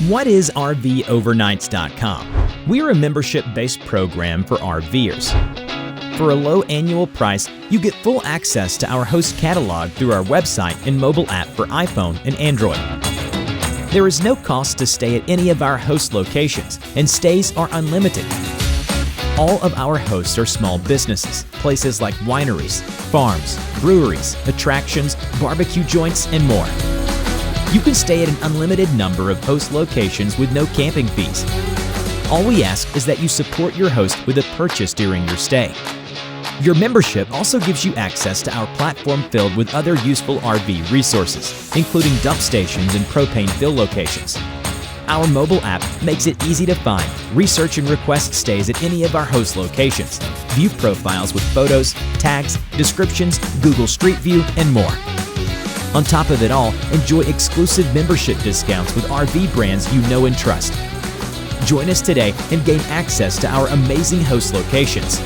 What is RVOvernights.com? We're a membership-based program for RVers. For a low annual price, you get full access to our host catalog through our website and mobile app for iPhone and Android. There is no cost to stay at any of our host locations, and stays are unlimited. All of our hosts are small businesses, places like wineries, farms, breweries, attractions, barbecue joints, and more. You can stay at an unlimited number of host locations with no camping fees. All we ask is that you support your host with a purchase during your stay. Your membership also gives you access to our platform filled with other useful RV resources, including dump stations and propane fill locations. Our mobile app makes it easy to find, research, and request stays at any of our host locations, view profiles with photos, tags, descriptions, Google Street View, and more. On top of it all, enjoy exclusive membership discounts with RV brands you know and trust. Join us today and gain access to our amazing host locations.